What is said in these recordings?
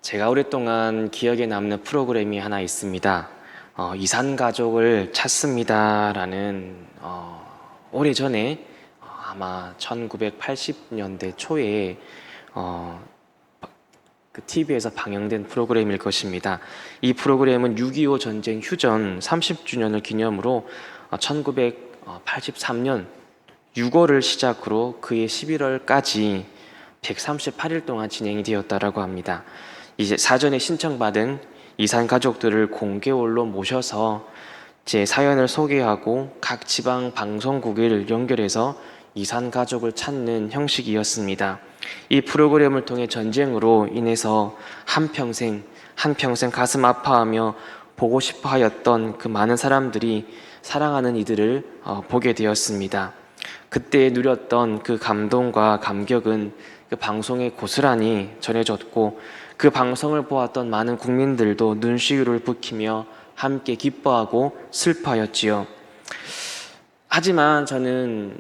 제가 오랫동안 기억에 남는 프로그램이 하나 있습니다. 이산가족을 찾습니다라는 오래전에 아마 1980년대 초에 그 TV에서 방영된 프로그램일 것입니다. 이 프로그램은 6.25 전쟁 휴전 30주년을 기념으로 1983년 6월을 시작으로 그해 11월까지 138일 동안 진행이 되었다라고 합니다. 이제 사전에 신청받은 이산 가족들을 공개홀로 모셔서 제 사연을 소개하고 각 지방 방송국을 연결해서 이산 가족을 찾는 형식이었습니다. 이 프로그램을 통해 전쟁으로 인해서 한평생 가슴 아파하며 보고 싶어 하였던 그 많은 사람들이 사랑하는 이들을 보게 되었습니다. 그때 누렸던 그 감동과 감격은 그 방송에 고스란히 전해졌고, 그 방송을 보았던 많은 국민들도 눈시울을 붉히며 함께 기뻐하고 슬퍼하였지요. 하지만 저는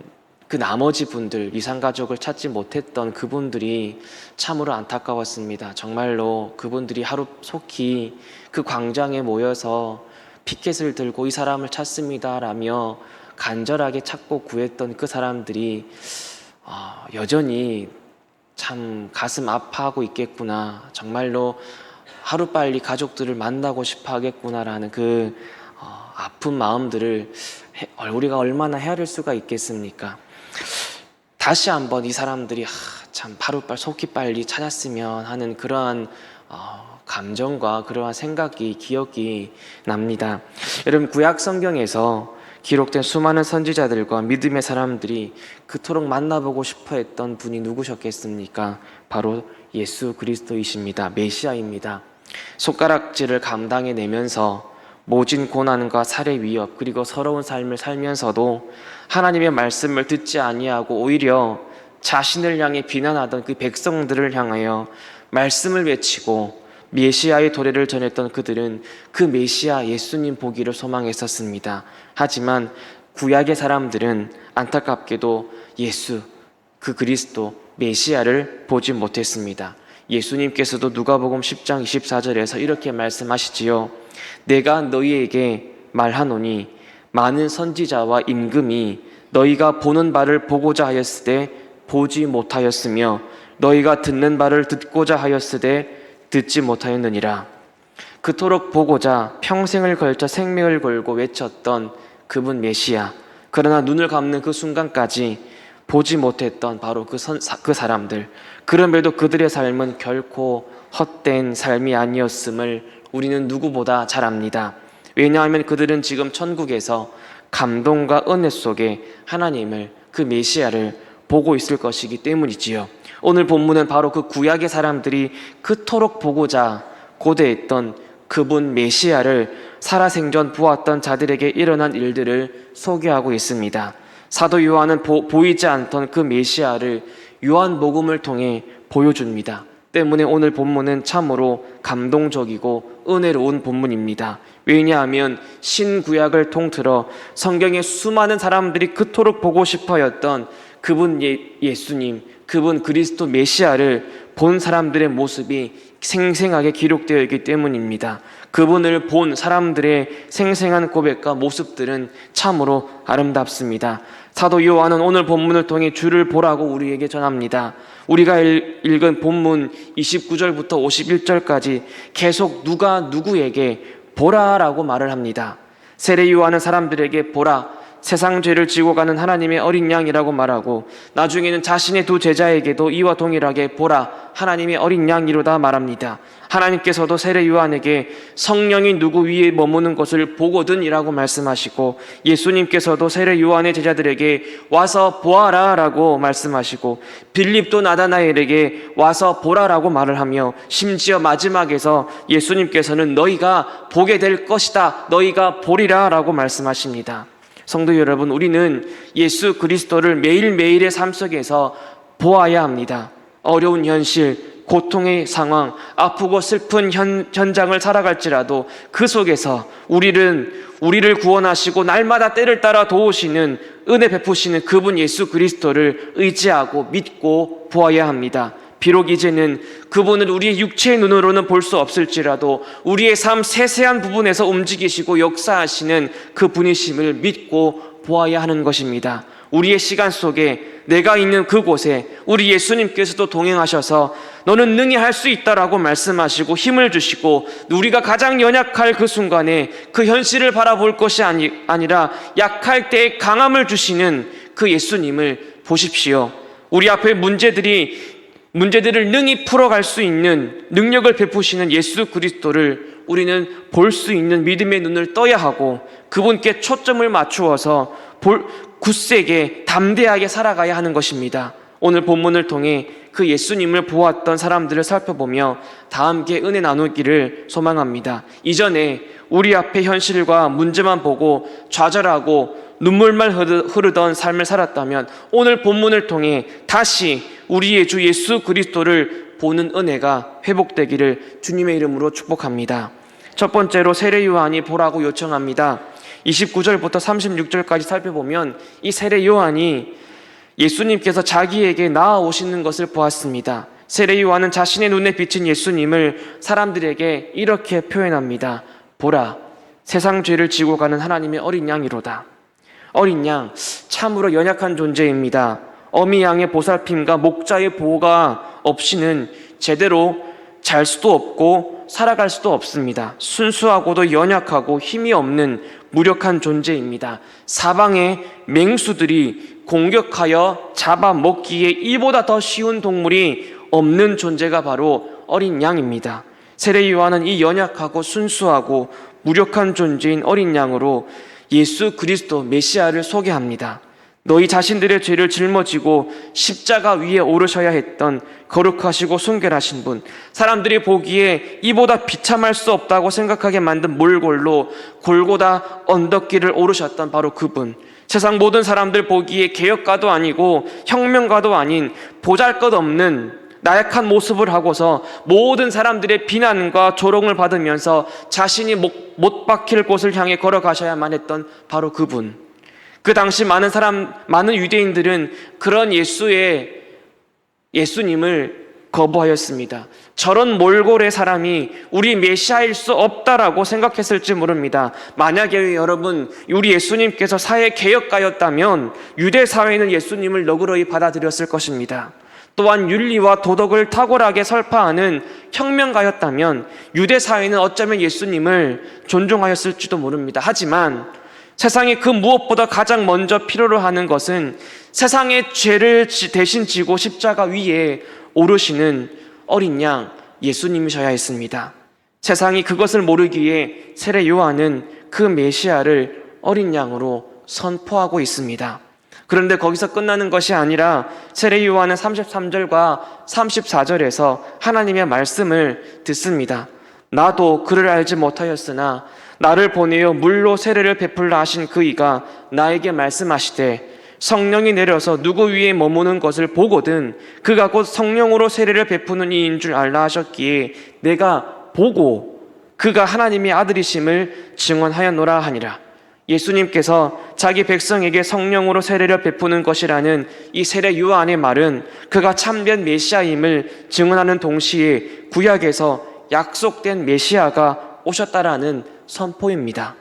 그 나머지 분들, 이산가족을 찾지 못했던 그분들이 참으로 안타까웠습니다. 정말로 그분들이 하루속히 그 광장에 모여서 피켓을 들고 이 사람을 찾습니다라며 간절하게 찾고 구했던 그 사람들이 여전히 참 가슴 아파하고 있겠구나, 정말로 하루빨리 가족들을 만나고 싶어 하겠구나라는 그 아픈 마음들을 우리가 얼마나 헤아릴 수가 있겠습니까? 다시 한번 이 사람들이 참 하루빨리 속히 빨리 찾았으면 하는 그러한 감정과 그러한 생각이, 기억이 납니다. 여러분, 구약 성경에서 기록된 수많은 선지자들과 믿음의 사람들이 그토록 만나보고 싶어 했던 분이 누구셨겠습니까? 바로 예수 그리스도이십니다. 메시아입니다. 손가락질을 감당해내면서 모진 고난과 살해 위협, 그리고 서러운 삶을 살면서도 하나님의 말씀을 듣지 아니하고 오히려 자신을 향해 비난하던 그 백성들을 향하여 말씀을 외치고 메시아의 도래를 전했던 그들은 그 메시아 예수님 보기를 소망했었습니다. 하지만 구약의 사람들은 안타깝게도 예수, 그 그리스도 메시아를 보지 못했습니다. 예수님께서도 누가복음 10장 24절에서 이렇게 말씀하시지요. 내가 너희에게 말하노니 많은 선지자와 임금이 너희가 보는 바를 보고자 하였으되 보지 못하였으며 너희가 듣는 바를 듣고자 하였으되 듣지 못하였느니라. 그토록 보고자 평생을 걸쳐 생명을 걸고 외쳤던 그분 메시아, 그러나 눈을 감는 그 순간까지 보지 못했던 바로 그 사람들, 그럼에도 그들의 삶은 결코 헛된 삶이 아니었음을 우리는 누구보다 잘 압니다. 왜냐하면 그들은 지금 천국에서 감동과 은혜 속에 하나님을, 그 메시아를 보고 있을 것이기 때문이지요. 오늘 본문은 바로 그 구약의 사람들이 그토록 보고자 고대했던 그분 메시아를 살아생전 보았던 자들에게 일어난 일들을 소개하고 있습니다. 사도 요한은 보이지 않던 그 메시아를 요한복음을 통해 보여줍니다. 때문에 오늘 본문은 참으로 감동적이고 은혜로운 본문입니다. 왜냐하면 신구약을 통틀어 성경의 수많은 사람들이 그토록 보고 싶어했던 그분 예수님, 그분 그리스도 메시아를 본 사람들의 모습이 생생하게 기록되어 있기 때문입니다. 그분을 본 사람들의 생생한 고백과 모습들은 참으로 아름답습니다. 사도 요한은 오늘 본문을 통해 주를 보라고 우리에게 전합니다. 우리가 읽은 본문 29절부터 51절까지 계속 누가 누구에게 보라라고 말을 합니다. 세례 요한은 사람들에게 보라, 세상 죄를 지고 가는 하나님의 어린 양이라고 말하고, 나중에는 자신의 두 제자에게도 이와 동일하게 보라, 하나님의 어린 양이로다 말합니다. 하나님께서도 세례 요한에게 성령이 누구 위에 머무는 것을 보거든이라고 말씀하시고, 예수님께서도 세례 요한의 제자들에게 와서 보아라 라고 말씀하시고, 빌립도 나다나엘에게 와서 보라라고 말을 하며, 심지어 마지막에서 예수님께서는 너희가 보게 될 것이다, 너희가 보리라 라고 말씀하십니다. 성도 여러분, 우리는 예수 그리스도를 매일매일의 삶 속에서 보아야 합니다. 어려운 현실, 고통의 상황, 아프고 슬픈 현장을 살아갈지라도 그 속에서 우리를 구원하시고 날마다 때를 따라 도우시는, 은혜 베푸시는 그분 예수 그리스도를 의지하고 믿고 보아야 합니다. 비록 이제는 그분을 우리의 육체의 눈으로는 볼 수 없을지라도 우리의 삶 세세한 부분에서 움직이시고 역사하시는 그 분이심을 믿고 보아야 하는 것입니다. 우리의 시간 속에 내가 있는 그곳에 우리 예수님께서도 동행하셔서 너는 능히 할 수 있다라고 말씀하시고 힘을 주시고, 우리가 가장 연약할 그 순간에 그 현실을 바라볼 것이 아니라 약할 때에 강함을 주시는 그 예수님을 보십시오. 우리 앞에 문제들을 능히 풀어갈 수 있는 능력을 베푸시는 예수 그리스도를 우리는 볼 수 있는 믿음의 눈을 떠야 하고, 그분께 초점을 맞추어서 굳세게 담대하게 살아가야 하는 것입니다. 오늘 본문을 통해 그 예수님을 보았던 사람들을 살펴보며 다 함께 은혜 나누기를 소망합니다. 이전에 우리 앞에 현실과 문제만 보고 좌절하고 눈물만 흐르던 삶을 살았다면 오늘 본문을 통해 다시 우리의 주 예수 그리스도를 보는 은혜가 회복되기를 주님의 이름으로 축복합니다. 첫 번째로 세례 요한이 보라고 요청합니다. 29절부터 36절까지 살펴보면 이 세례 요한이 예수님께서 자기에게 나아오시는 것을 보았습니다. 세례 요한은 자신의 눈에 비친 예수님을 사람들에게 이렇게 표현합니다. 보라, 세상 죄를 지고 가는 하나님의 어린 양이로다. 어린 양, 참으로 연약한 존재입니다. 어미 양의 보살핌과 목자의 보호가 없이는 제대로 잘 수도 없고 살아갈 수도 없습니다. 순수하고도 연약하고 힘이 없는 무력한 존재입니다. 사방의 맹수들이 공격하여 잡아먹기에 이보다 더 쉬운 동물이 없는 존재가 바로 어린 양입니다. 세례 요한은 이 연약하고 순수하고 무력한 존재인 어린 양으로 예수 그리스도 메시아를 소개합니다. 너희 자신들의 죄를 짊어지고 십자가 위에 오르셔야 했던 거룩하시고 순결하신 분, 사람들이 보기에 이보다 비참할 수 없다고 생각하게 만든 몰골로 골고다 언덕길을 오르셨던 바로 그분, 세상 모든 사람들 보기에 개혁가도 아니고 혁명가도 아닌 보잘것없는 나약한 모습을 하고서 모든 사람들의 비난과 조롱을 받으면서 자신이 못 박힐 곳을 향해 걸어가셔야만 했던 바로 그분. 그 당시 많은 유대인들은 그런 예수님을 거부하였습니다. 저런 몰골의 사람이 우리 메시아일 수 없다라고 생각했을지 모릅니다. 만약에 여러분, 우리 예수님께서 사회 개혁가였다면 유대 사회는 예수님을 너그러이 받아들였을 것입니다. 또한 윤리와 도덕을 탁월하게 설파하는 혁명가였다면 유대 사회는 어쩌면 예수님을 존중하였을지도 모릅니다. 하지만 세상에 그 무엇보다 가장 먼저 필요로 하는 것은 세상의 죄를 대신 지고 십자가 위에 오르시는 어린 양 예수님이셔야 했습니다. 세상이 그것을 모르기에 세례 요한은 그 메시아를 어린 양으로 선포하고 있습니다. 그런데 거기서 끝나는 것이 아니라 세례 요한은 33절과 34절에서 하나님의 말씀을 듣습니다. 나도 그를 알지 못하였으나 나를 보내어 물로 세례를 베풀라 하신 그이가 나에게 말씀하시되 성령이 내려서 누구 위에 머무는 것을 보거든 그가 곧 성령으로 세례를 베푸는 이인 줄 알라 하셨기에 내가 보고 그가 하나님의 아들이심을 증언하였노라 하니라. 예수님께서 자기 백성에게 성령으로 세례를 베푸는 것이라는 이 세례 요한의 말은 그가 참된 메시아임을 증언하는 동시에 구약에서 약속된 메시아가 오셨다라는 선포입니다.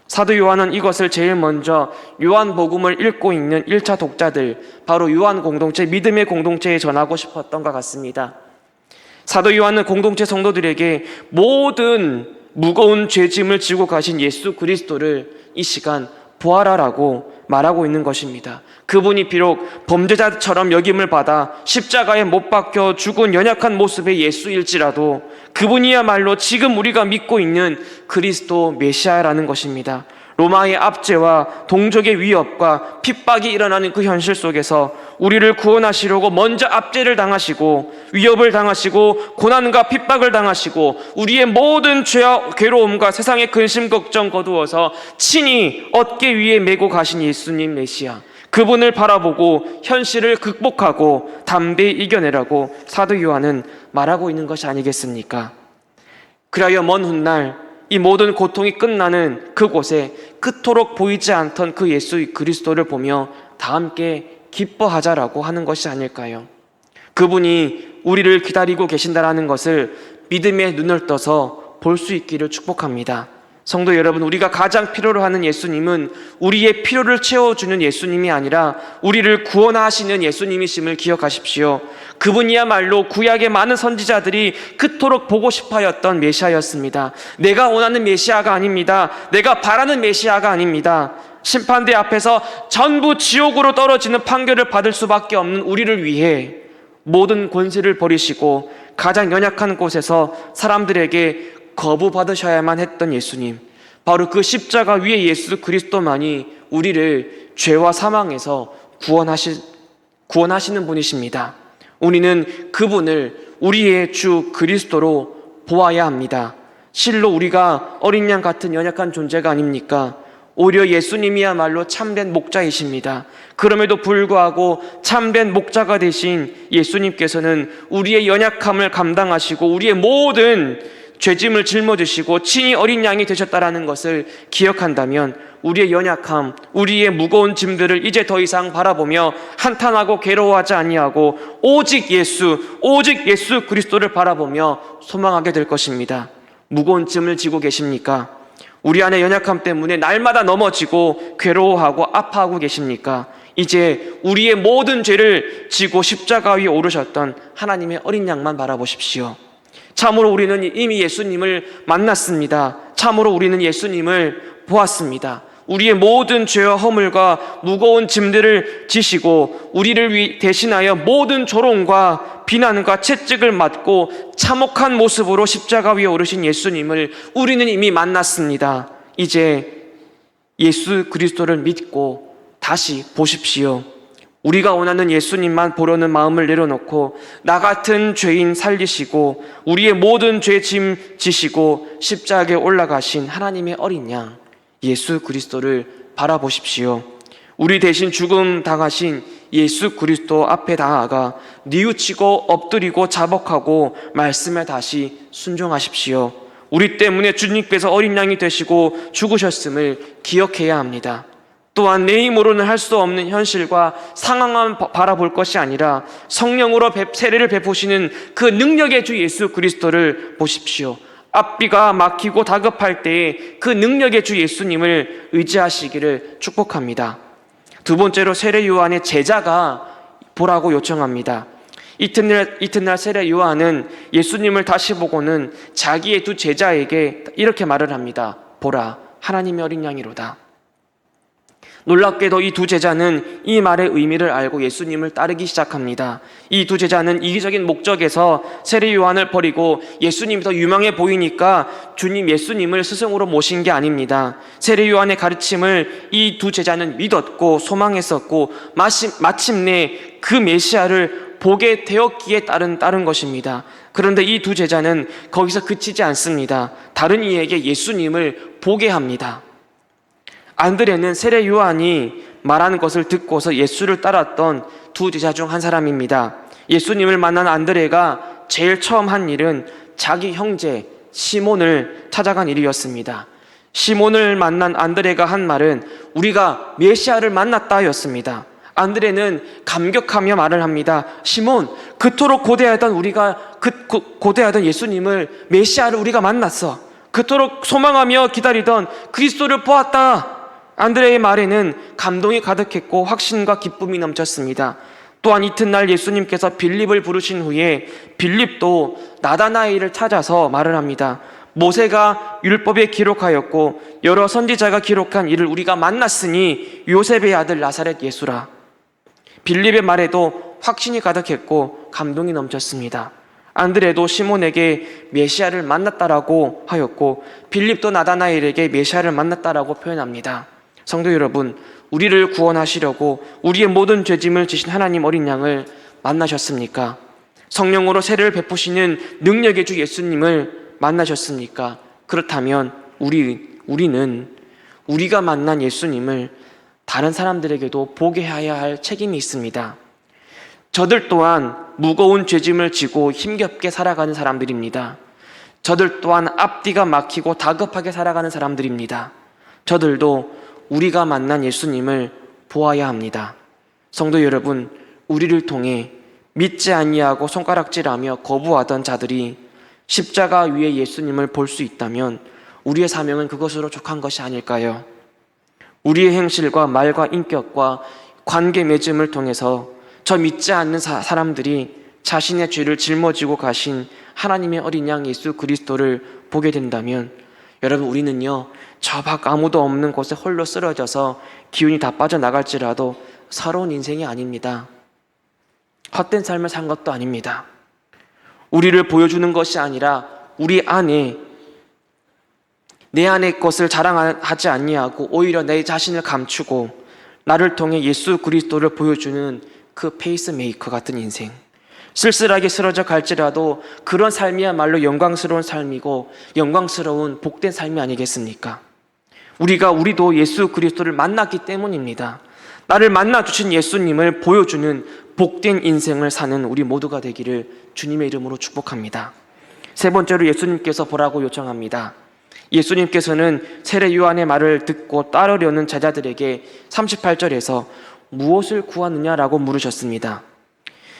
사도 요한은 이것을 제일 먼저 요한복음을 읽고 있는 1차 독자들, 바로 요한 공동체, 믿음의 공동체에 전하고 싶었던 것 같습니다. 사도 요한은 공동체 성도들에게 모든 무거운 죄짐을 지고 가신 예수 그리스도를 이 시간 보아라라고 말하고 있는 것입니다. 그분이 비록 범죄자처럼 여김을 받아 십자가에 못 박혀 죽은 연약한 모습의 예수일지라도 그분이야말로 지금 우리가 믿고 있는 그리스도 메시아라는 것입니다. 로마의 압제와 동족의 위협과 핍박이 일어나는 그 현실 속에서 우리를 구원하시려고 먼저 압제를 당하시고 위협을 당하시고 고난과 핍박을 당하시고 우리의 모든 죄와 괴로움과 세상의 근심 걱정 거두어서 친히 어깨 위에 메고 가신 예수님 메시아, 그분을 바라보고 현실을 극복하고 담대히 이겨내라고 사도 요한은 말하고 있는 것이 아니겠습니까? 그리하여 먼 훗날 이 모든 고통이 끝나는 그곳에 그토록 보이지 않던 그 예수 그리스도를 보며 다 함께 기뻐하자라고 하는 것이 아닐까요? 그분이 우리를 기다리고 계신다라는 것을 믿음의 눈을 떠서 볼 수 있기를 축복합니다. 성도 여러분, 우리가 가장 필요로 하는 예수님은 우리의 필요를 채워주는 예수님이 아니라 우리를 구원하시는 예수님이심을 기억하십시오. 그분이야말로 구약의 많은 선지자들이 그토록 보고 싶어했던 메시아였습니다. 내가 원하는 메시아가 아닙니다. 내가 바라는 메시아가 아닙니다. 심판대 앞에서 전부 지옥으로 떨어지는 판결을 받을 수밖에 없는 우리를 위해 모든 권세를 버리시고 가장 연약한 곳에서 사람들에게 거부받으셔야만 했던 예수님, 바로 그 십자가 위에 예수 그리스도만이 우리를 죄와 사망에서 구원하시는 분이십니다. 우리는 그분을 우리의 주 그리스도로 보아야 합니다. 실로 우리가 어린 양 같은 연약한 존재가 아닙니까? 오히려 예수님이야말로 참된 목자이십니다. 그럼에도 불구하고 참된 목자가 되신 예수님께서는 우리의 연약함을 감당하시고 우리의 모든 죄짐을 짊어지시고 친히 어린 양이 되셨다라는 것을 기억한다면 우리의 연약함, 우리의 무거운 짐들을 이제 더 이상 바라보며 한탄하고 괴로워하지 아니하고 오직 예수 그리스도를 바라보며 소망하게 될 것입니다. 무거운 짐을 지고 계십니까? 우리 안의 연약함 때문에 날마다 넘어지고 괴로워하고 아파하고 계십니까? 이제 우리의 모든 죄를 지고 십자가 위에 오르셨던 하나님의 어린 양만 바라보십시오. 참으로 우리는 이미 예수님을 만났습니다. 참으로 우리는 예수님을 보았습니다. 우리의 모든 죄와 허물과 무거운 짐들을 지시고 우리를 대신하여 모든 조롱과 비난과 채찍을 맞고 참혹한 모습으로 십자가 위에 오르신 예수님을 우리는 이미 만났습니다. 이제 예수 그리스도를 믿고 다시 보십시오. 우리가 원하는 예수님만 보려는 마음을 내려놓고 나 같은 죄인 살리시고 우리의 모든 죄짐 지시고 십자가에 올라가신 하나님의 어린 양 예수 그리스도를 바라보십시오. 우리 대신 죽음 당하신 예수 그리스도 앞에 나아가 뉘우치고 엎드리고 자복하고 말씀에 다시 순종하십시오. 우리 때문에 주님께서 어린 양이 되시고 죽으셨음을 기억해야 합니다. 또한 내 힘으로는 할 수 없는 현실과 상황만 바라볼 것이 아니라 성령으로 세례를 베푸시는 그 능력의 주 예수 그리스도를 보십시오. 앞뒤가 막히고 다급할 때에 그 능력의 주 예수님을 의지하시기를 축복합니다. 두 번째로 세례 요한의 제자가 보라고 요청합니다. 이튿날 세례 요한은 예수님을 다시 보고는 자기의 두 제자에게 이렇게 말을 합니다. 보라, 하나님의 어린 양이로다. 놀랍게도 이 두 제자는 이 말의 의미를 알고 예수님을 따르기 시작합니다. 이 두 제자는 이기적인 목적에서 세례 요한을 버리고 예수님이 더 유명해 보이니까 주님 예수님을 스승으로 모신 게 아닙니다. 세례 요한의 가르침을 이 두 제자는 믿었고 소망했었고 마침내 그 메시아를 보게 되었기에 따른 것입니다. 그런데 이 두 제자는 거기서 그치지 않습니다. 다른 이에게 예수님을 보게 합니다. 안드레는 세례 요한이 말하는 것을 듣고서 예수를 따랐던 두 제자 중 한 사람입니다. 예수님을 만난 안드레가 제일 처음 한 일은 자기 형제 시몬을 찾아간 일이었습니다. 시몬을 만난 안드레가 한 말은 우리가 메시아를 만났다였습니다. 안드레는 감격하며 말을 합니다. 시몬, 그토록 고대하던 고대하던 예수님을 메시아를 우리가 만났어. 그토록 소망하며 기다리던 그리스도를 보았다. 안드레의 말에는 감동이 가득했고 확신과 기쁨이 넘쳤습니다. 또한 이튿날 예수님께서 빌립을 부르신 후에 빌립도 나다나엘을 찾아서 말을 합니다. 모세가 율법에 기록하였고 여러 선지자가 기록한 이를 우리가 만났으니 요셉의 아들 나사렛 예수라. 빌립의 말에도 확신이 가득했고 감동이 넘쳤습니다. 안드레도 시몬에게 메시아를 만났다라고 하였고 빌립도 나다나엘에게 메시아를 만났다라고 표현합니다. 성도 여러분, 우리를 구원하시려고 우리의 모든 죄짐을 지신 하나님 어린 양을 만나셨습니까? 성령으로 세례를 베푸시는 능력의 주 예수님을 만나셨습니까? 그렇다면 우리는 우리가 만난 예수님을 다른 사람들에게도 보게 해야 할 책임이 있습니다. 저들 또한 무거운 죄짐을 지고 힘겹게 살아가는 사람들입니다. 저들 또한 앞뒤가 막히고 다급하게 살아가는 사람들입니다. 저들도 우리가 만난 예수님을 보아야 합니다. 성도 여러분, 우리를 통해 믿지 아니하고 손가락질하며 거부하던 자들이 십자가 위에 예수님을 볼 수 있다면 우리의 사명은 그것으로 족한 것이 아닐까요? 우리의 행실과 말과 인격과 관계 맺음을 통해서 저 믿지 않는 사람들이 자신의 죄를 짊어지고 가신 하나님의 어린 양 예수 그리스도를 보게 된다면 여러분, 우리는요 저 밖 아무도 없는 곳에 홀로 쓰러져서 기운이 다 빠져나갈지라도 서러운 인생이 아닙니다. 헛된 삶을 산 것도 아닙니다. 우리를 보여주는 것이 아니라 우리 안에, 내 안의 것을 자랑하지 아니하고 오히려 내 자신을 감추고 나를 통해 예수 그리스도를 보여주는 그 페이스메이커 같은 인생, 쓸쓸하게 쓰러져 갈지라도 그런 삶이야말로 영광스러운 삶이고 영광스러운 복된 삶이 아니겠습니까? 우리도 예수 그리스도를 만났기 때문입니다. 나를 만나주신 예수님을 보여주는 복된 인생을 사는 우리 모두가 되기를 주님의 이름으로 축복합니다. 세 번째로 예수님께서 보라고 요청합니다. 예수님께서는 세례 요한의 말을 듣고 따르려는 제자들에게 38절에서 무엇을 구하느냐라고 물으셨습니다.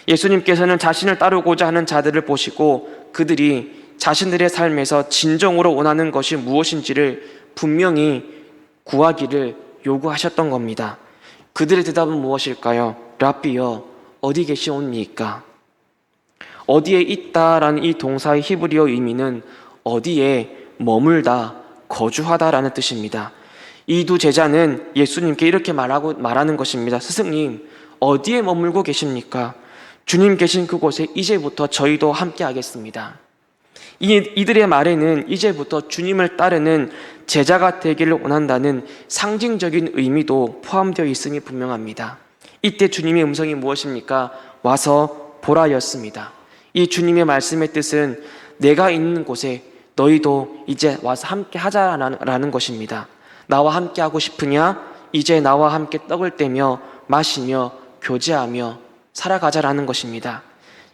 예수님께서는 자신을 따르고자 하는 자들을 보시고 그들이 자신들의 삶에서 진정으로 원하는 것이 무엇인지를 분명히 구하기를 요구하셨던 겁니다. 그들의 대답은 무엇일까요? 랍비여, 어디 계시옵니까? 어디에 있다라는 이 동사의 히브리어 의미는 어디에 머물다, 거주하다라는 뜻입니다. 이 두 제자는 예수님께 이렇게 말하는 것입니다. 스승님, 어디에 머물고 계십니까? 주님 계신 그곳에 이제부터 저희도 함께 하겠습니다. 이들의 말에는 이제부터 주님을 따르는 제자가 되기를 원한다는 상징적인 의미도 포함되어 있음이 분명합니다. 이때 주님의 음성이 무엇입니까? 와서 보라였습니다. 이 주님의 말씀의 뜻은 내가 있는 곳에 너희도 이제 와서 함께 하자라는 것입니다. 나와 함께 하고 싶으냐? 이제 나와 함께 떡을 떼며 마시며 교제하며 살아가자라는 것입니다.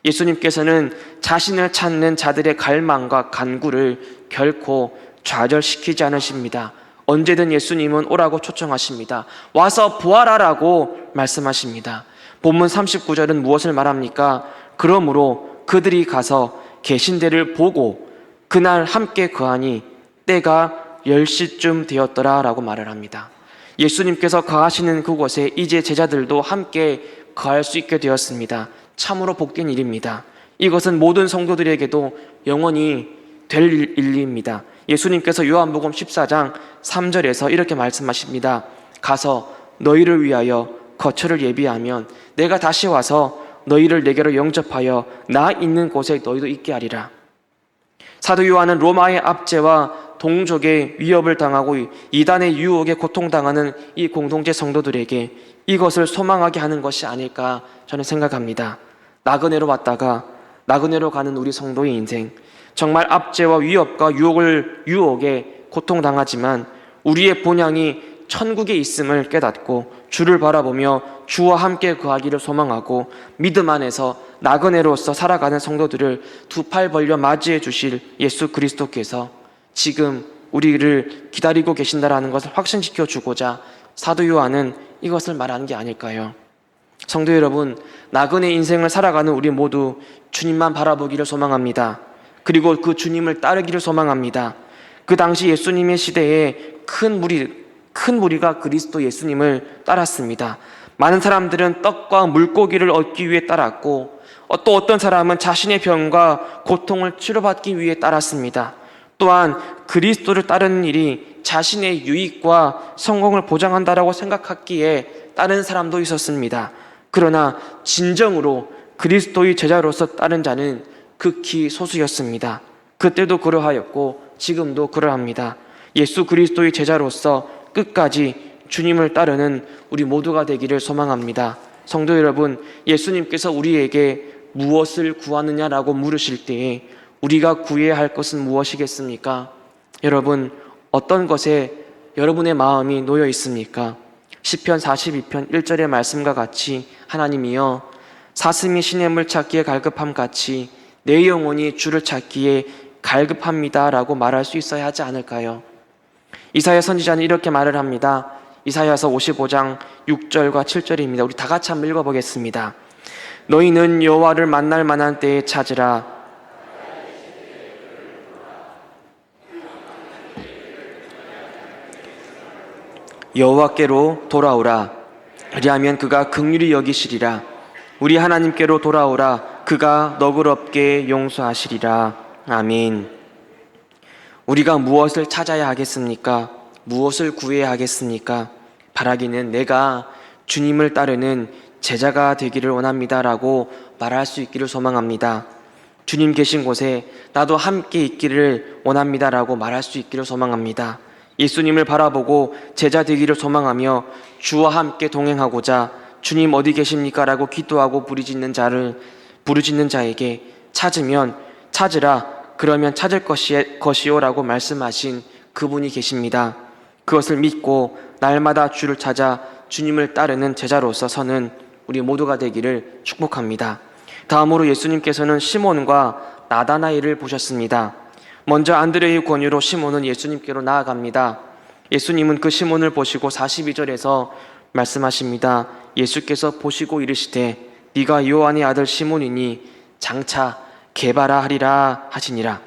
예수님께서는 자신을 찾는 자들의 갈망과 간구를 결코 좌절시키지 않으십니다. 언제든 예수님은 오라고 초청하십니다. 와서 보아라라고 말씀하십니다. 본문 39절은 무엇을 말합니까? 그러므로 그들이 가서 계신 데를 보고 그날 함께 거하니 때가 10시쯤 되었더라 라고 말을 합니다. 예수님께서 거하시는 그곳에 이제 제자들도 함께 거할 수 있게 되었습니다. 참으로 복된 일입니다. 이것은 모든 성도들에게도 영원히 될 일입니다. 예수님께서 요한복음 14장 3절에서 이렇게 말씀하십니다. 가서 너희를 위하여 거처를 예비하면 내가 다시 와서 너희를 내게로 영접하여 나 있는 곳에 너희도 있게 하리라. 사도 요한은 로마의 압제와 동족의 위협을 당하고 이단의 유혹에 고통당하는 이 공동체 성도들에게 이것을 소망하게 하는 것이 아닐까 저는 생각합니다. 나그네로 왔다가 나그네로 가는 우리 성도의 인생, 정말 압제와 위협과 유혹에 고통당하지만 우리의 본향이 천국에 있음을 깨닫고 주를 바라보며 주와 함께 거하기를 소망하고 믿음 안에서 나그네로서 살아가는 성도들을 두 팔 벌려 맞이해 주실 예수 그리스도께서 지금 우리를 기다리고 계신다라는 것을 확신시켜 주고자 사도 요한은 이것을 말하는 게 아닐까요? 성도 여러분, 나그네 인생을 살아가는 우리 모두 주님만 바라보기를 소망합니다. 그리고 그 주님을 따르기를 소망합니다. 그 당시 예수님의 시대에 큰 무리가 그리스도 예수님을 따랐습니다. 많은 사람들은 떡과 물고기를 얻기 위해 따랐고 또 어떤 사람은 자신의 병과 고통을 치료받기 위해 따랐습니다. 또한 그리스도를 따르는 일이 자신의 유익과 성공을 보장한다라고 생각했기에 따르는 사람도 있었습니다. 그러나 진정으로 그리스도의 제자로서 따른 자는 극히 소수였습니다. 그때도 그러하였고 지금도 그러합니다. 예수 그리스도의 제자로서 끝까지 주님을 따르는 우리 모두가 되기를 소망합니다. 성도 여러분, 예수님께서 우리에게 무엇을 구하느냐라고 물으실 때에 우리가 구해야 할 것은 무엇이겠습니까? 여러분, 어떤 것에 여러분의 마음이 놓여 있습니까? 시편 42편 1절의 말씀과 같이 하나님이여 사슴이 시냇물 찾기에 갈급함 같이 내 영혼이 주를 찾기에 갈급합니다 라고 말할 수 있어야 하지 않을까요? 이사야 선지자는 이렇게 말을 합니다. 이사야서 55장 6절과 7절입니다. 우리 다 같이 한번 읽어보겠습니다. 너희는 여호와를 만날 만한 때에 찾으라. 여호와께로 돌아오라. 그리하면 그가 긍휼히 여기시리라. 우리 하나님께로 돌아오라. 그가 너그럽게 용서하시리라. 아멘. 우리가 무엇을 찾아야 하겠습니까? 무엇을 구해야 하겠습니까? 바라기는 내가 주님을 따르는 제자가 되기를 원합니다라고 말할 수 있기를 소망합니다. 주님 계신 곳에 나도 함께 있기를 원합니다라고 말할 수 있기를 소망합니다. 예수님을 바라보고 제자 되기를 소망하며 주와 함께 동행하고자 주님 어디 계십니까? 라고 기도하고 부르짖는 자에게 찾으면 찾으라. 그러면 찾을 것이요 라고 말씀하신 그분이 계십니다. 그것을 믿고 날마다 주를 찾아 주님을 따르는 제자로서 서는 우리 모두가 되기를 축복합니다. 다음으로 예수님께서는 시몬과 나다나엘을 보셨습니다. 먼저 안드레의 권유로 시몬은 예수님께로 나아갑니다. 예수님은 그 시몬을 보시고 42절에서 말씀하십니다. 예수께서 보시고 이르시되 네가 요한의 아들 시몬이니 장차 게바라 하리라 하시니라.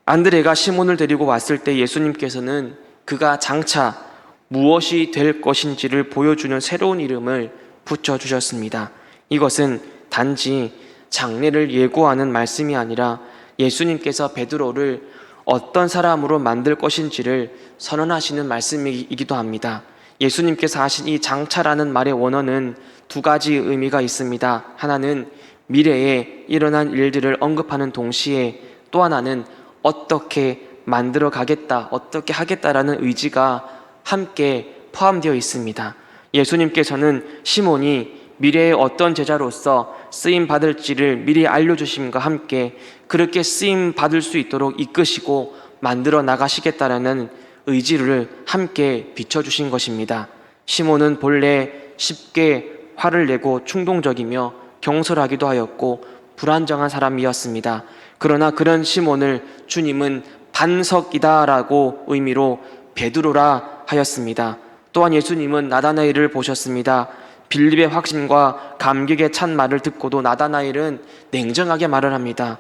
안드레가 시몬을 데리고 왔을 때 예수님께서는 그가 장차 무엇이 될 것인지를 보여주는 새로운 이름을 붙여주셨습니다. 이것은 단지 장래를 예고하는 말씀이 아니라 예수님께서 베드로를 어떤 사람으로 만들 것인지를 선언하시는 말씀이기도 합니다. 예수님께서 하신 이 장차라는 말의 원어는 두 가지 의미가 있습니다. 하나는 미래에 일어난 일들을 언급하는 동시에 또 하나는 어떻게 만들어 가겠다, 어떻게 하겠다라는 의지가 함께 포함되어 있습니다. 예수님께서는 시몬이 미래의 어떤 제자로서 쓰임 받을지를 미리 알려주심과 함께 그렇게 쓰임 받을 수 있도록 이끄시고 만들어 나가시겠다라는 의지를 함께 비춰주신 것입니다. 시몬은 본래 쉽게 화를 내고 충동적이며 경솔하기도 하였고 불안정한 사람이었습니다. 그러나 그런 시몬을 주님은 반석이다라고 의미로 베드로라 하였습니다. 또한 예수님은 나다나엘을 보셨습니다. 빌립의 확신과 감격에 찬 말을 듣고도 나다나엘은 냉정하게 말을 합니다.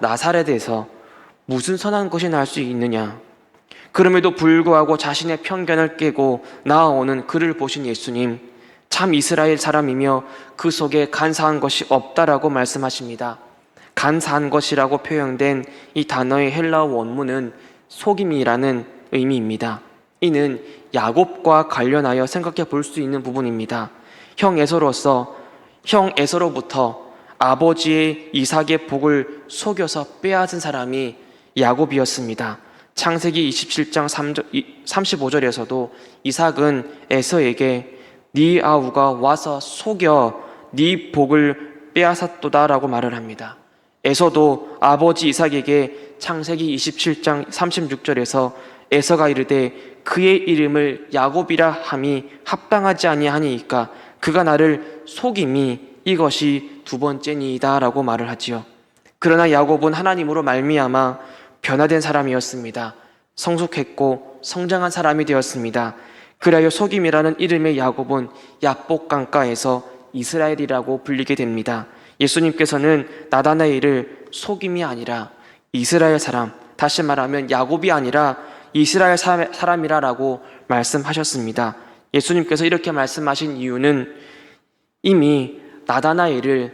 나사렛에서 무슨 선한 것이 날 수 있느냐? 그럼에도 불구하고 자신의 편견을 깨고 나아오는 그를 보신 예수님, 참 이스라엘 사람이며 그 속에 간사한 것이 없다라고 말씀하십니다. 간사한 것이라고 표현된 이 단어의 헬라어 원문은 속임이라는 의미입니다. 이는 야곱과 관련하여 생각해 볼 수 있는 부분입니다. 형 에서로부터 아버지의 이삭의 복을 속여서 빼앗은 사람이 야곱이었습니다. 창세기 27장 35절에서도 이삭은 에서에게 네 아우가 와서 속여 네 복을 빼앗았도다라고 말을 합니다. 에서도 아버지 이삭에게 창세기 27장 36절에서 에서가 이르되 그의 이름을 야곱이라 함이 합당하지 아니하니이까 그가 나를 속임이 이것이 두 번째니이다 라고 말을 하지요. 그러나 야곱은 하나님으로 말미암아 변화된 사람이었습니다. 성숙했고 성장한 사람이 되었습니다. 그리하여 속임이라는 이름의 야곱은 야복 강가에서 이스라엘이라고 불리게 됩니다. 예수님께서는 나다나엘을 속임이 아니라 이스라엘 사람, 다시 말하면 야곱이 아니라 이스라엘 사람이라고 말씀하셨습니다. 예수님께서 이렇게 말씀하신 이유는 이미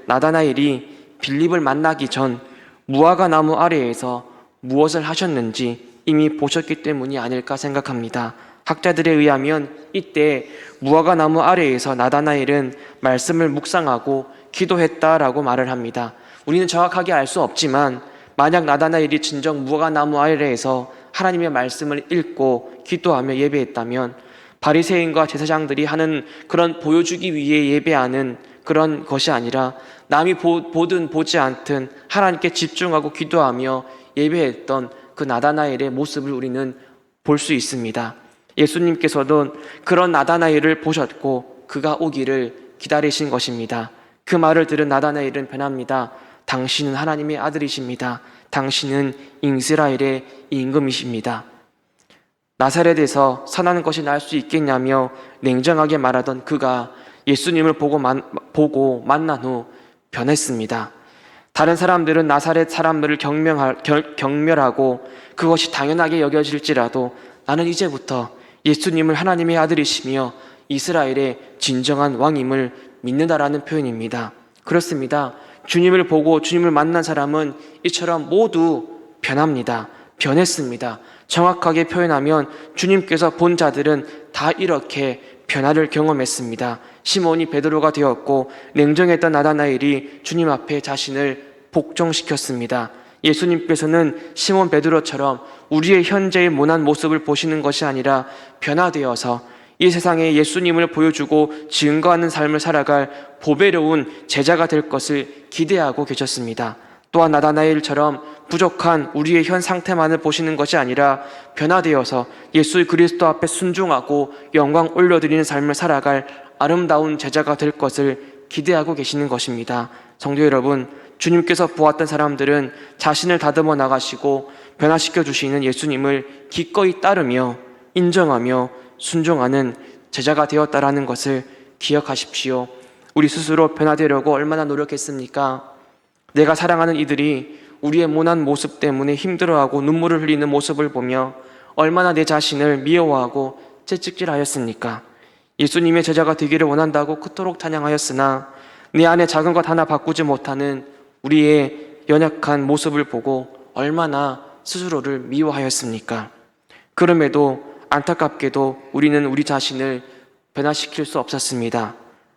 나다나엘이 빌립을 만나기 전 무화과 나무 아래에서 무엇을 하셨는지 이미 보셨기 때문이 아닐까 생각합니다. 학자들에 의하면 이때 무화과 나무 아래에서 나다나엘은 말씀을 묵상하고 기도했다라고 말을 합니다. 우리는 정확하게 알 수 없지만 만약 나다나엘이 진정 무화과 나무 아래에서 하나님의 말씀을 읽고 기도하며 예배했다면 바리새인과 제사장들이 하는 그런 보여주기 위해 예배하는 그런 것이 아니라 남이 보든 보지 않든 하나님께 집중하고 기도하며 예배했던 그 나다나엘의 모습을 우리는 볼 수 있습니다. 예수님께서도 그런 나다나엘을 보셨고 그가 오기를 기다리신 것입니다. 그 말을 들은 나다나엘은 변합니다. 당신은 하나님의 아들이십니다. 당신은 이스라엘의 임금이십니다. 나사렛에서 선한 것이 날 수 있겠냐며 냉정하게 말하던 그가 예수님을 보고 만난 후 변했습니다. 다른 사람들은 나사렛 사람들을 경멸하고 그것이 당연하게 여겨질지라도 나는 이제부터 예수님을 하나님의 아들이시며 이스라엘의 진정한 왕임을 믿는다라는 표현입니다. 그렇습니다. 주님을 보고 주님을 만난 사람은 이처럼 모두 변합니다. 변했습니다. 정확하게 표현하면 주님께서 본 자들은 다 이렇게 변화를 경험했습니다. 시몬이 베드로가 되었고 냉정했던 나다나엘이 주님 앞에 자신을 복종시켰습니다. 예수님께서는 시몬 베드로처럼 우리의 현재의 모난 모습을 보시는 것이 아니라 변화되어서 이 세상에 예수님을 보여주고 증거하는 삶을 살아갈 보배로운 제자가 될 것을 기대하고 계셨습니다. 또한 나다나엘처럼 부족한 우리의 현 상태만을 보시는 것이 아니라 변화되어서 예수 그리스도 앞에 순종하고 영광 올려드리는 삶을 살아갈 아름다운 제자가 될 것을 기대하고 계시는 것입니다. 성도 여러분, 주님께서 보았던 사람들은 자신을 다듬어 나가시고 변화시켜 주시는 예수님을 기꺼이 따르며 인정하며 순종하는 제자가 되었다라는 것을 기억하십시오. 우리 스스로 변화되려고 얼마나 노력했습니까? 내가 사랑하는 이들이 우리의 모난 모습 때문에 힘들어하고 눈물을 흘리는 모습을 보며 얼마나 내 자신을 미워하고 채찍질하였습니까? 예수님의 제자가 되기를 원한다고 그토록 찬양하였으나 내 안에 작은 것 하나 바꾸지 못하는 우리의 연약한 모습을 보고 얼마나 스스로를 미워하였습니까? 그럼에도 안타깝게도 우리는 우리 자신을 변화시킬 수 없었습니다.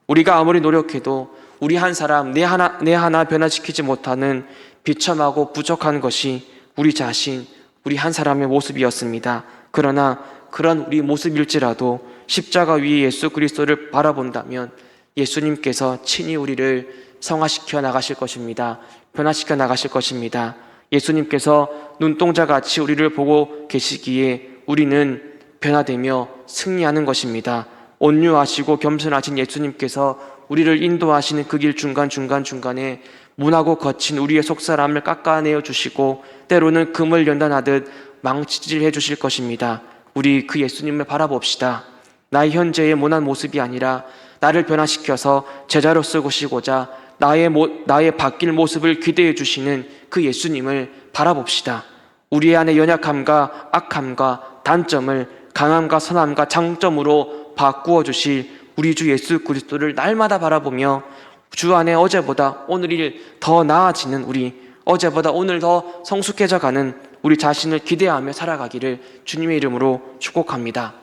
우리가 아무리 노력해도 우리 한 사람, 내 하나 변화시키지 못하는 비참하고 부족한 것이 우리 자신, 우리 한 사람의 모습이었습니다. 그러나 그런 우리 모습일지라도 십자가 위에 예수 그리스도를 바라본다면 예수님께서 친히 우리를 성화시켜 나가실 것입니다. 변화시켜 나가실 것입니다. 예수님께서 눈동자같이 우리를 보고 계시기에 우리는 변화되며 승리하는 것입니다. 온유하시고 겸손하신 예수님께서 우리를 인도하시는 그 길 중간중간에 문하고 거친 우리의 속사람을 깎아내어 주시고 때로는 금을 연단하듯 망치질해 주실 것입니다. 우리 그 예수님을 바라봅시다. 나의 현재의 모난 모습이 아니라 나를 변화시켜서 제자로 쓰시고자 나의 바뀔 모습을 기대해 주시는 그 예수님을 바라봅시다. 우리 안의 연약함과 악함과 단점을 강함과 선함과 장점으로 바꾸어 주실 우리 주 예수 그리스도를 날마다 바라보며 주 안에 어제보다 오늘이 더 나아지는 우리, 어제보다 오늘 더 성숙해져 가는 우리 자신을 기대하며 살아가기를 주님의 이름으로 축복합니다.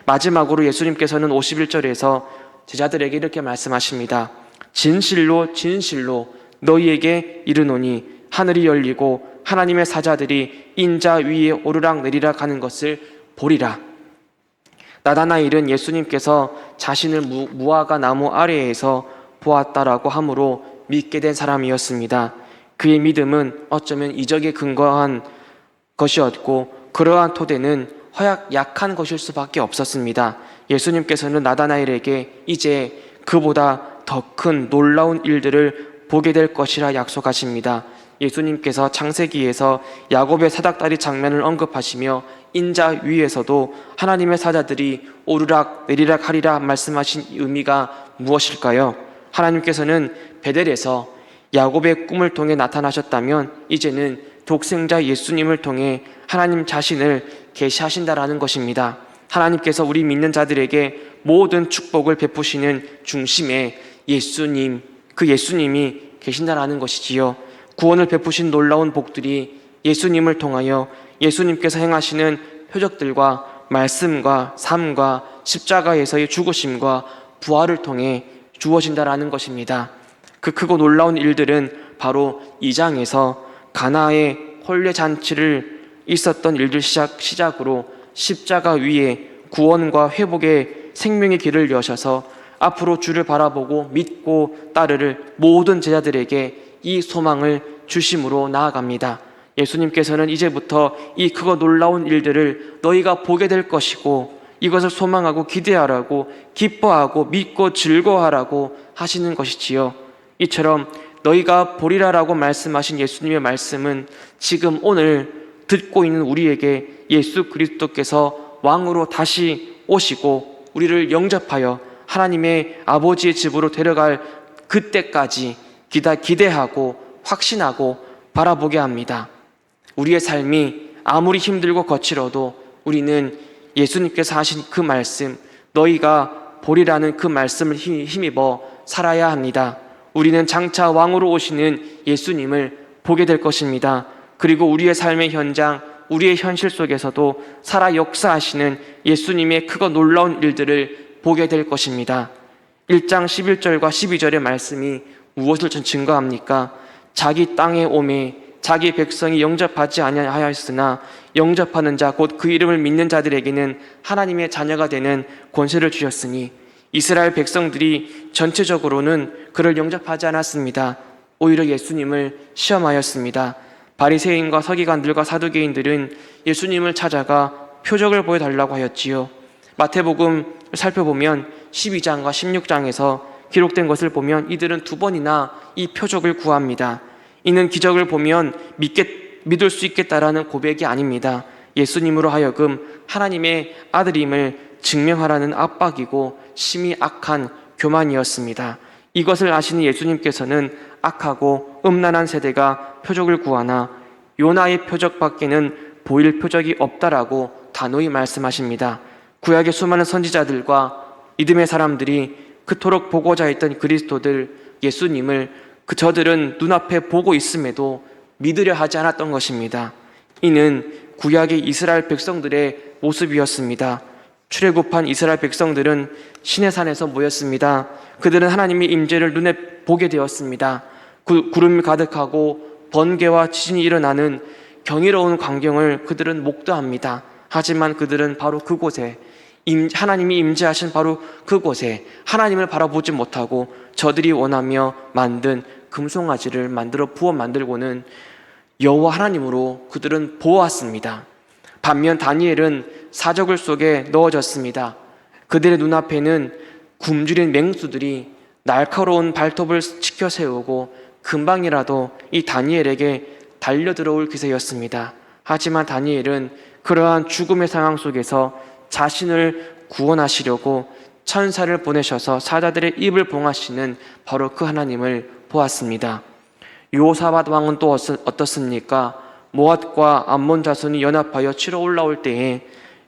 마지막으로 예수님께서는 51절에서 제자들에게 이렇게 말씀하십니다. 진실로 진실로 너희에게 이르노니 하늘이 열리고 하나님의 사자들이 인자 위에 오르락 내리락 하는 것을 보리라. 나다나엘은 예수님께서 자신을 무화과 나무 아래에서 보았다라고 함으로 믿게 된 사람이었습니다. 그의 믿음은 어쩌면 이적에 근거한 것이었고 그러한 토대는 약한 것일 수밖에 없었습니다. 예수님께서는 나다나엘에게 이제 그보다 더 큰 놀라운 일들을 보게 될 것이라 약속하십니다. 예수님께서 창세기에서 야곱의 사닥다리 장면을 언급하시며 인자 위에서도 하나님의 사자들이 오르락 내리락 하리라 말씀하신 의미가 무엇일까요? 하나님께서는 베델에서 야곱의 꿈을 통해 나타나셨다면 이제는 독생자 예수님을 통해 하나님 자신을 계시하신다라는 것입니다. 하나님께서 우리 믿는 자들에게 모든 축복을 베푸시는 중심에 예수님, 그 예수님이 계신다라는 것이지요. 구원을 베푸신 놀라운 복들이 예수님을 통하여 예수님께서 행하시는 표적들과 말씀과 삶과 십자가에서의 죽으심과 부활을 통해 주어진다라는 것입니다. 그 크고 놀라운 일들은 바로 2장에서 가나의 혼례 잔치를 있었던 일들 시작으로 십자가 위에 구원과 회복의 생명의 길을 여셔서 앞으로 주를 바라보고 믿고 따르를 모든 제자들에게 이 소망을 주심으로 나아갑니다. 예수님께서는 이제부터 이 크고 놀라운 일들을 너희가 보게 될 것이고 이것을 소망하고 기대하라고 기뻐하고 믿고 즐거워하라고 하시는 것이지요. 이처럼 너희가 보리라라고 말씀하신 예수님의 말씀은 지금 오늘 듣고 있는 우리에게 예수 그리스도께서 왕으로 다시 오시고 우리를 영접하여 하나님의 아버지의 집으로 데려갈 그때까지 기대하고 확신하고 바라보게 합니다. 우리의 삶이 아무리 힘들고 거칠어도 우리는 예수님께서 하신 그 말씀, 너희가 보리라는 그 말씀을 힘입어 살아야 합니다. 우리는 장차 왕으로 오시는 예수님을 보게 될 것입니다. 그리고 우리의 삶의 현장, 우리의 현실 속에서도 살아 역사하시는 예수님의 크고 놀라운 일들을 보게 될 것입니다. 1장 11절과 12절의 말씀이 무엇을 증거합니까? 자기 땅에 오매 자기 백성이 영접하지 아니하였으나 영접하는 자 곧 그 이름을 믿는 자들에게는 하나님의 자녀가 되는 권세를 주셨으니, 이스라엘 백성들이 전체적으로는 그를 영접하지 않았습니다. 오히려 예수님을 시험하였습니다. 바리새인과 서기관들과 사두개인들은 예수님을 찾아가 표적을 보여달라고 하였지요. 마태복음 살펴보면 12장과 16장에서 기록된 것을 보면 이들은 2번이나 이 표적을 구합니다. 이는 기적을 보면 믿을 수 있겠다라는 고백이 아닙니다. 예수님으로 하여금 하나님의 아들임을 증명하라는 압박이고 심히 악한 교만이었습니다. 이것을 아시는 예수님께서는 악하고 음란한 세대가 표적을 구하나 요나의 표적밖에는 보일 표적이 없다라고 단호히 말씀하십니다. 구약의 수많은 선지자들과 믿음의 사람들이 그토록 보고자 했던 그리스도들, 예수님을 저들은 눈앞에 보고 있음에도 믿으려 하지 않았던 것입니다. 이는 구약의 이스라엘 백성들의 모습이었습니다. 출애굽한 이스라엘 백성들은 시내산에서 모였습니다. 그들은 하나님의 임재를 눈에 보게 되었습니다. 구름이 가득하고 번개와 지진이 일어나는 경이로운 광경을 그들은 목도합니다. 하지만 그들은 바로 그곳에 하나님이 임재하신 바로 그곳에 하나님을 바라보지 못하고 저들이 원하며 만든 금송아지를 부어 만들고는 여호와 하나님으로 그들은 보았습니다. 반면 다니엘은 사저굴 속에 넣어졌습니다. 그들의 눈앞에는 굶주린 맹수들이 날카로운 발톱을 치켜 세우고 금방이라도 이 다니엘에게 달려들어올 기세였습니다. 하지만 다니엘은 그러한 죽음의 상황 속에서 자신을 구원하시려고 천사를 보내셔서 사자들의 입을 봉하시는 바로 그 하나님을 보았습니다. 여호사밧 왕은 또 어떻습니까? 모압과 암몬 자손이 연합하여 치러 올라올 때에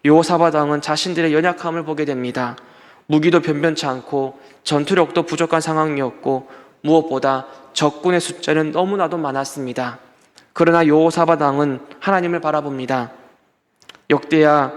여호사밧 왕은 자신들의 연약함을 보게 됩니다. 무기도 변변치 않고 전투력도 부족한 상황이었고 무엇보다 적군의 숫자는 너무나도 많았습니다. 그러나 여호사밧 왕은 하나님을 바라봅니다. 역대하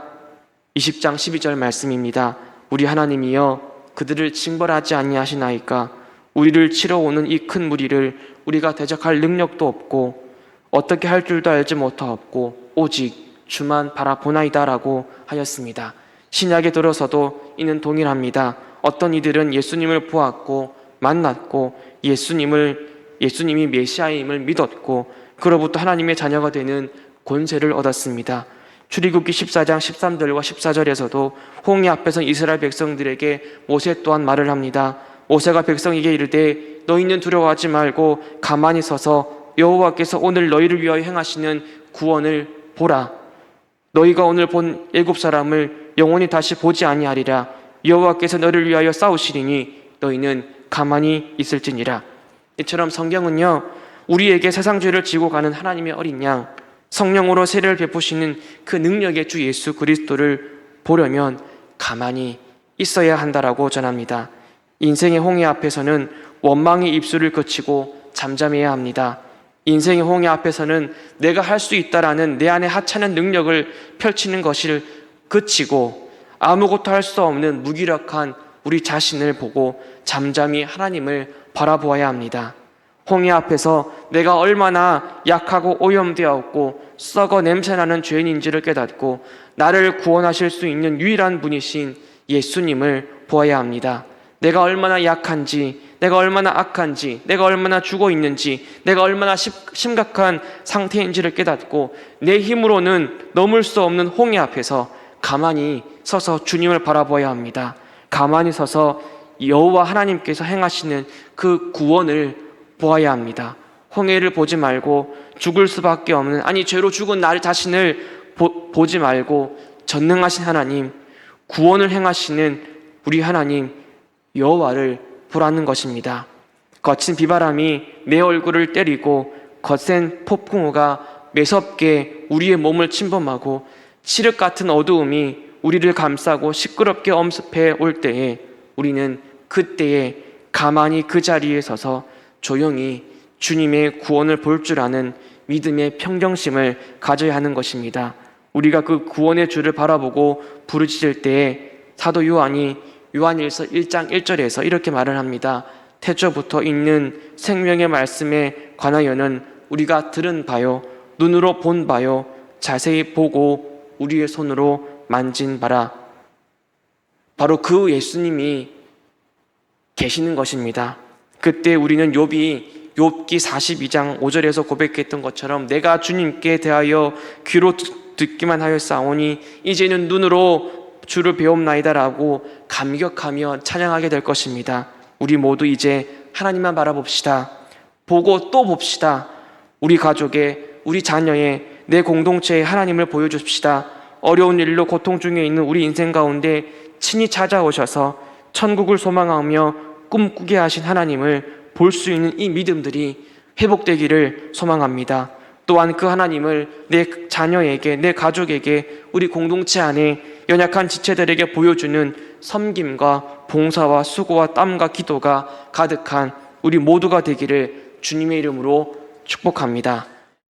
20장 12절 말씀입니다. 우리 하나님이여 그들을 징벌하지 아니하시나이까? 우리를 치러 오는 이 큰 무리를 우리가 대적할 능력도 없고 어떻게 할 줄도 알지 못하옵고 오직 주만 바라보나이다라고 하였습니다. 신약에 들어서도 이는 동일합니다. 어떤 이들은 예수님을 보았고 만났고 예수님이 메시아임을 믿었고 그로부터 하나님의 자녀가 되는 권세를 얻었습니다. 출애굽기 14장 13절과 14절에서도 홍해 앞에서 이스라엘 백성들에게 모세 또한 말을 합니다. 모세가 백성에게 이르되 너희는 두려워하지 말고 가만히 서서 여호와께서 오늘 너희를 위하여 행하시는 구원을 보라. 너희가 오늘 본 애굽 사람을 영원히 다시 보지 아니하리라. 여호와께서 너희를 위하여 싸우시리니 너희는 가만히 있을지니라. 이처럼 성경은요, 우리에게 세상 죄를 지고 가는 하나님의 어린 양, 성령으로 세례를 베푸시는 그 능력의 주 예수 그리스도를 보려면 가만히 있어야 한다라고 전합니다. 인생의 홍해 앞에서는 원망의 입술을 그치고 잠잠해야 합니다. 인생의 홍해 앞에서는 내가 할 수 있다라는 내 안에 하찮은 능력을 펼치는 것을 그치고 아무것도 할 수 없는 무기력한 우리 자신을 보고 잠잠히 하나님을 바라보아야 합니다. 홍해 앞에서 내가 얼마나 약하고 오염되었고 썩어 냄새나는 죄인인지를 깨닫고 나를 구원하실 수 있는 유일한 분이신 예수님을 보아야 합니다. 내가 얼마나 약한지, 내가 얼마나 악한지, 내가 얼마나 죽어 있는지, 내가 얼마나 심각한 상태인지를 깨닫고 내 힘으로는 넘을 수 없는 홍해 앞에서 가만히 서서 주님을 바라보아야 합니다. 가만히 서서 여호와 하나님께서 행하시는 그 구원을 보아야 합니다. 홍해를 보지 말고 죽을 수밖에 없는, 죄로 죽은 나 자신을 보지 말고 전능하신 하나님, 구원을 행하시는 우리 하나님, 여호와를 보라는 것입니다. 거친 비바람이 내 얼굴을 때리고 거센 폭풍우가 매섭게 우리의 몸을 침범하고 칠흑 같은 어두움이 우리를 감싸고 시끄럽게 엄습해 올 때에 우리는 그때에 가만히 그 자리에 서서 조용히 주님의 구원을 볼 줄 아는 믿음의 평정심을 가져야 하는 것입니다. 우리가 그 구원의 주를 바라보고 부르짖을 때에 사도 요한이 요한일서 1장 1절에서 이렇게 말을 합니다. 태초부터 있는 생명의 말씀에 관하여는 우리가 들은 바요 눈으로 본 바요 자세히 보고 우리의 손으로 만진 바라. 바로 그 예수님이 계시는 것입니다. 그때 우리는 욥기 42장 5절에서 고백했던 것처럼 내가 주님께 대하여 귀로 듣기만 하였사오니 이제는 눈으로 주를 배움나이다라고 감격하며 찬양하게 될 것입니다. 우리 모두 이제 하나님만 바라봅시다. 보고 또 봅시다. 우리 가족의, 우리 자녀의, 내 공동체에 하나님을 보여줍시다. 어려운 일로 고통 중에 있는 우리 인생 가운데 친히 찾아오셔서 천국을 소망하며 꿈꾸게 하신 하나님을 볼 수 있는 이 믿음들이 회복되기를 소망합니다. 또한 그 하나님을 내 자녀에게, 내 가족에게, 우리 공동체 안에 연약한 지체들에게 보여주는 섬김과 봉사와 수고와 땀과 기도가 가득한 우리 모두가 되기를 주님의 이름으로 축복합니다.